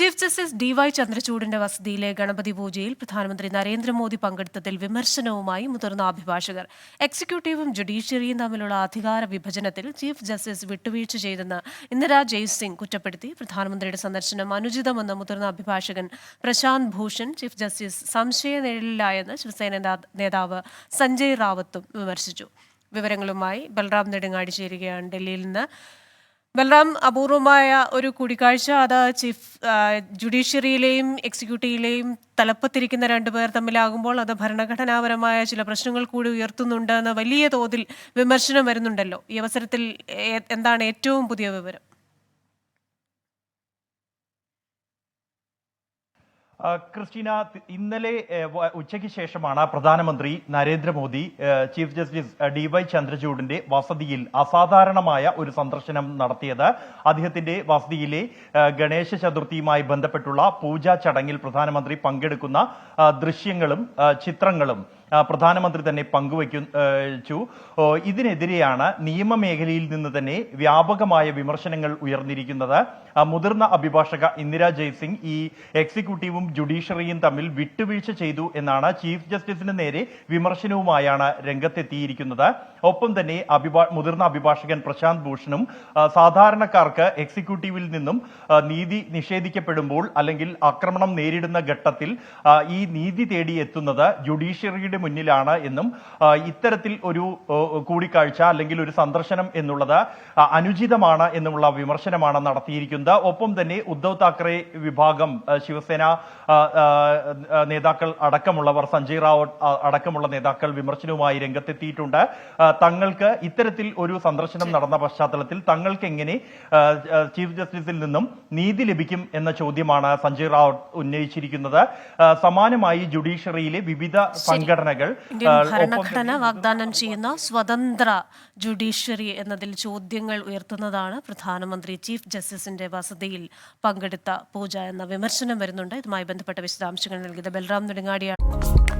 Chief justice DY ചന്ദ്രചൂഡിന്റെ വസതിയിലെ Ganapathi പൂജയിൽ പ്രധാനമന്ത്രി നരേന്ദ്രമോദി പങ്കെടുത്തതിൽ വിമർശനവുമായി മുതിർന്ന അഭിഭാഷകർ. എക്സിക്യൂട്ടീവും ജുഡീഷ്യറിയും തമ്മിലുള്ള അധികാര വിഭജനത്തിൽ ചീഫ് ജസ്റ്റിസ് വിട്ടുവീഴ്ച ചെയ്തെന്ന് ഇന്ദിരാ ജയ്സിംഗ് കുറ്റപ്പെടുത്തി. പ്രധാനമന്ത്രിയുടെ സന്ദർശനം അനുചിതമെന്ന് മുതിർന്ന അഭിഭാഷകൻ പ്രശാന്ത് ഭൂഷൺ ചീഫ് ജസ്റ്റിസ് സംശയനിഴലിലായെന്ന് ശിവസേന നേതാവ് സഞ്ജയ് റാവത്തും വിമർശിച്ചു. വിവരങ്ങളുമായി ബൽറാം നെടുങ്ങാടി ചേരുകയാണ് ഡൽഹിയിൽ നിന്ന്. ബൽറാം, അപൂർവമായ ഒരു കൂടിക്കാഴ്ച. അത് ജുഡീഷ്യറിയിലെയും എക്സിക്യൂട്ടീവിലെയും തലപ്പത്തിരിക്കുന്ന രണ്ടുപേർ തമ്മിലാകുമ്പോൾ അത് ഭരണഘടനാപരമായ ചില പ്രശ്നങ്ങൾ കൂടി ഉയർത്തുന്നുണ്ട് എന്ന് വലിയ തോതിൽ വിമർശനം വരുന്നുണ്ടല്ലോ. ഈ അവസരത്തിൽ എന്താണ് ഏറ്റവും പുതിയ വിവരം? ക്രിസ്റ്റീന, ഇന്നലെ ഉച്ചയ്ക്ക് ശേഷമാണ് പ്രധാനമന്ത്രി നരേന്ദ്രമോദി ചീഫ് ജസ്റ്റിസ് DY ചന്ദ്രചൂഡിന്റെ വസതിയിൽ അസാധാരണമായ ഒരു സന്ദർശനം നടത്തിയത്. അദ്ദേഹത്തിന്റെ വസതിയിലെ ഗണേശ ചതുർത്ഥിയുമായി ബന്ധപ്പെട്ടുള്ള പൂജാ ചടങ്ങിൽ പ്രധാനമന്ത്രി പങ്കെടുക്കുന്ന ദൃശ്യങ്ങളും ചിത്രങ്ങളും പ്രധാനമന്ത്രി തന്നെ പങ്കുവച്ചു. ഇതിനെതിരെയാണ് നിയമമേഖലയിൽ നിന്ന് തന്നെ വ്യാപകമായ വിമർശനങ്ങൾ ഉയർന്നിരിക്കുന്നത്. മുതിർന്ന അഭിഭാഷക ഇന്ദിരാ ജയ്സിംഗ് ഈ എക്സിക്യൂട്ടീവും ജുഡീഷ്യറിയും തമ്മിൽ വിട്ടുവീഴ്ച ചെയ്തു എന്നാണ് ചീഫ് ജസ്റ്റിസിന് നേരെ വിമർശനവുമായാണ് രംഗത്തെത്തിയിരിക്കുന്നത്. ഒപ്പം തന്നെ മുതിർന്ന അഭിഭാഷകൻ പ്രശാന്ത് ഭൂഷണും സാധാരണക്കാർക്ക് എക്സിക്യൂട്ടീവിൽ നിന്നും നീതി നിഷേധിക്കപ്പെടുമ്പോൾ അല്ലെങ്കിൽ ആക്രമണം നേരിടുന്ന ഘട്ടത്തിൽ ഈ നീതി തേടി എത്തുന്നത് ജുഡീഷ്യറിയുടെ മുന്നിലാണ് എന്നും ഇത്തരത്തിൽ ഒരു കൂടിക്കാഴ്ച അല്ലെങ്കിൽ ഒരു സന്ദർശനം എന്നുള്ളത് അനുചിതമാണ് എന്നുമുള്ള വിമർശനമാണ് നടത്തിയിരിക്കുന്നത്. ഒപ്പം തന്നെ ഉദ്ധവ് താക്കറെ വിഭാഗം, ശിവസേന നേതാക്കൾ അടക്കമുള്ളവർ, സഞ്ജയ് റാവത്ത് അടക്കമുള്ള നേതാക്കൾ വിമർശനവുമായി രംഗത്തെത്തിയിട്ടുണ്ട്. തങ്ങൾക്ക് ഇത്തരത്തിൽ ഒരു സന്ദർശനം നടന്ന പശ്ചാത്തലത്തിൽ തങ്ങൾക്ക് എങ്ങനെ ചീഫ് ജസ്റ്റിസിൽ നിന്നും നീതി ലഭിക്കും എന്ന ചോദ്യമാണ് സഞ്ജയ് റാവത്ത് ഉന്നയിച്ചിരിക്കുന്നത്. സമാനമായി ജുഡീഷ്യറിയിലെ വിവിധ സംഘടനകൾ ഭരണഘടന വാഗ്ദാനം ചെയ്യുന്ന സ്വതന്ത്ര ജുഡീഷ്യറി എന്നതിൽ ചോദ്യങ്ങൾ ഉയർത്തുന്നതാണ് പ്രധാനമന്ത്രി ചീഫ് ജസ്റ്റിസിന്റെ വസതിയിൽ പങ്കെടുത്ത പൂജ എന്ന വിമർശനം വരുന്നുണ്ട്. ഇതുമായി ബന്ധപ്പെട്ട വിശദാംശങ്ങൾ നൽകിയത് ബൽറാം നെടുങ്ങാടിയാണ്.